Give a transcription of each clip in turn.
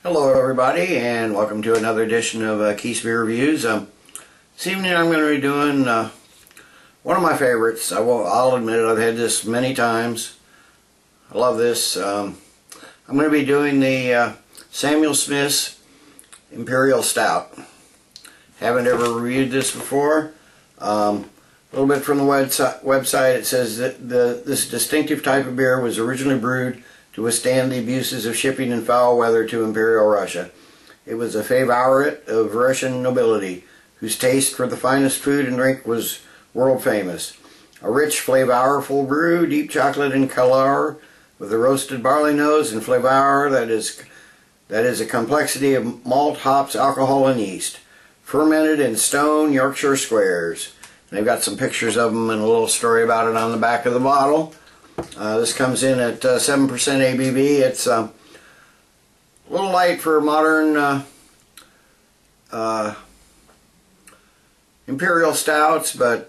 Hello everybody, and welcome to another edition of Keith's Beer Reviews. This evening I'm going to be doing one of my favorites. I'll admit it, I've had this many times. I love this. I'm going to be doing the Samuel Smith's Imperial Stout. Haven't ever reviewed this before. A little bit from the website, it says that this distinctive type of beer was originally brewed to withstand the abuses of shipping in foul weather to Imperial Russia. It was a favorite of Russian nobility, whose taste for the finest food and drink was world famous. A rich, flavourful brew, deep chocolate in color, with a roasted barley nose and flavour that is a complexity of malt, hops, alcohol, and yeast. Fermented in stone Yorkshire squares. And they've got some pictures of them and a little story about it on the back of the bottle. This comes in at 7% ABV. It's a little light for modern Imperial Stouts, but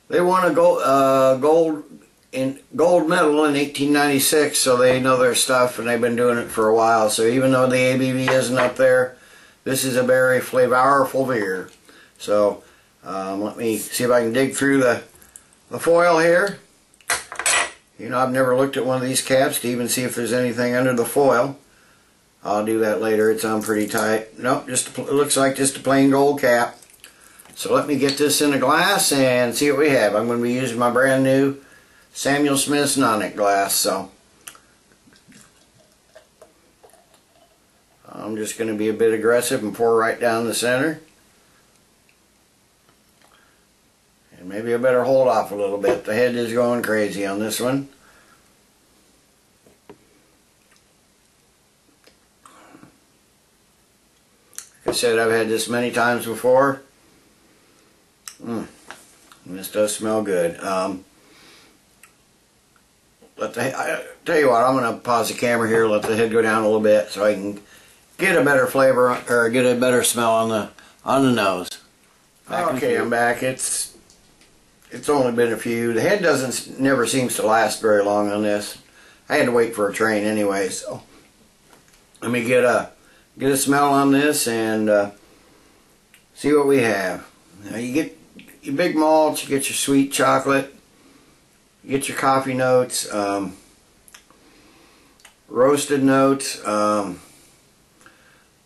they won a gold medal in 1896, so they know their stuff and they've been doing it for a while. So even though the ABV isn't up there, this is a very flavorful beer. So let me see if I can dig through the foil here. You know, I've never looked at one of these caps to even see if there's anything under the foil. I'll do that later. It's on pretty tight. Nope, it looks like just a plain gold cap. So let me get this in a glass and see what we have. I'm going to be using my brand new Samuel Smith's Nonic glass. So I'm just going to be a bit aggressive and pour right down the center. And maybe I better hold off a little bit. The head is going crazy on this one. Like I said, I've had this many times before. This does smell good. I tell you what, I'm going to pause the camera here, let the head go down a little bit so I can get a better flavor, or get a better smell on the nose. Okay, I'm back. It's only been a few. The head never seems to last very long on this. I had to wait for a train anyway, so let me get a smell on this and see what we have. Now you get your big malts, you get your sweet chocolate, you get your coffee notes, roasted notes,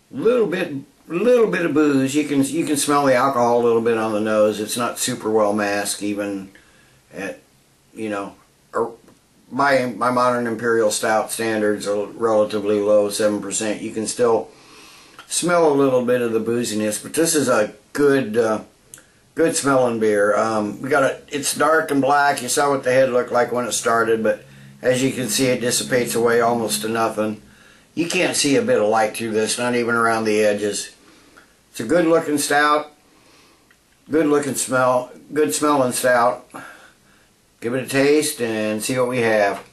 little bit of booze. You can smell the alcohol a little bit on the nose. It's not super well masked, even at, you know, by modern Imperial Stout standards, a relatively low 7%. You can still smell a little bit of the booziness, but this is a good smelling beer. It's dark and black. You saw what the head looked like when it started, but as you can see, it dissipates away almost to nothing. You can't see a bit of light through this, not even around the edges. It's a good looking stout, good smelling stout. Give it a taste and see what we have.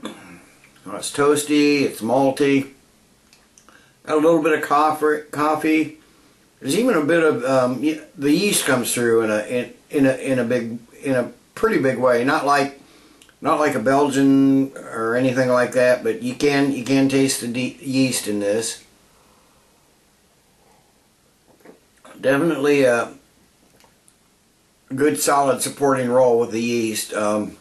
Well, it's toasty, it's malty, got a little bit of coffee. There's even a bit of the yeast comes through in a pretty big way. Not like a Belgian or anything like that, but you can taste the yeast in this. Definitely a good solid supporting role with the yeast. You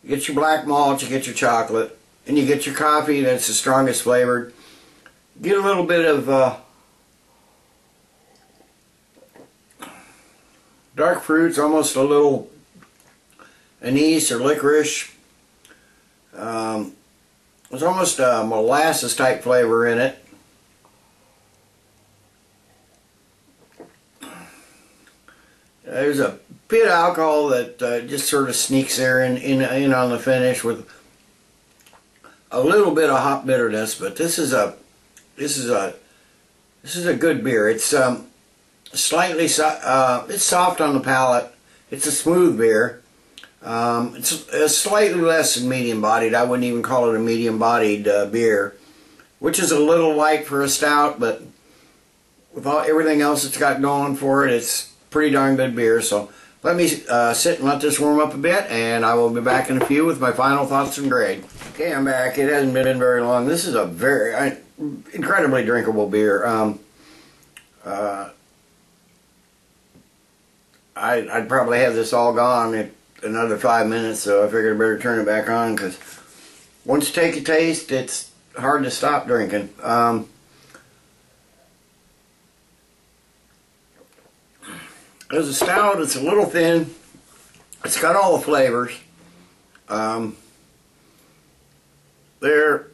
get your black malt, you get your chocolate, and you get your coffee that's the strongest flavored. Get a little bit of dark fruits, almost a little anise or licorice. There's almost a molasses type flavor in it. There's a bit of alcohol that just sort of sneaks there in on the finish with a little bit of hop bitterness, but this is a good beer. It's it's soft on the palate. It's a smooth beer. It's slightly less than medium bodied. I wouldn't even call it a medium bodied beer, which is a little light for a stout, but with everything else it's got going for it, it's pretty darn good beer. So let me sit and let this warm up a bit, and I will be back in a few with my final thoughts and grade. Okay, I'm back. It hasn't been very long. This is a very incredibly drinkable beer. I'd probably have this all gone in another 5 minutes, so I figured I better turn it back on, because once you take a taste, it's hard to stop drinking. As a stout, it's a little thin. It's got all the flavors. They're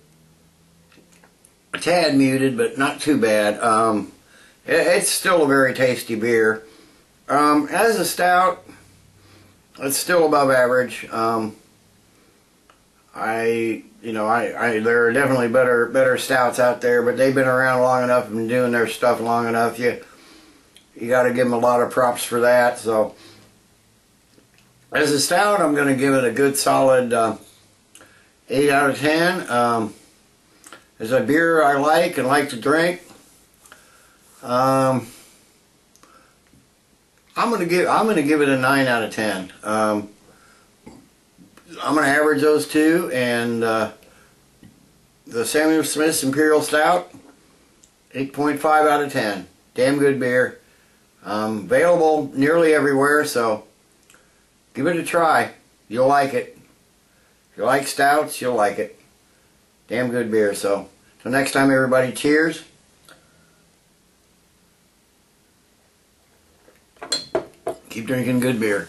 a tad muted, but not too bad. It's still a very tasty beer. As a stout, it's still above average. There are definitely better stouts out there, but they've been around long enough and been doing their stuff long enough. You got to give them a lot of props for that. So, as a stout, I'm going to give it a good solid 8 out of 10. As a beer I like and like to drink, I'm going to give it a 9 out of 10. I'm going to average those two, and the Samuel Smith's Imperial Stout, 8.5 out of 10. Damn good beer. Available nearly everywhere, so give it a try. You'll like it. If you like stouts, you'll like it. Damn good beer. So, till next time, everybody, cheers. Keep drinking good beer.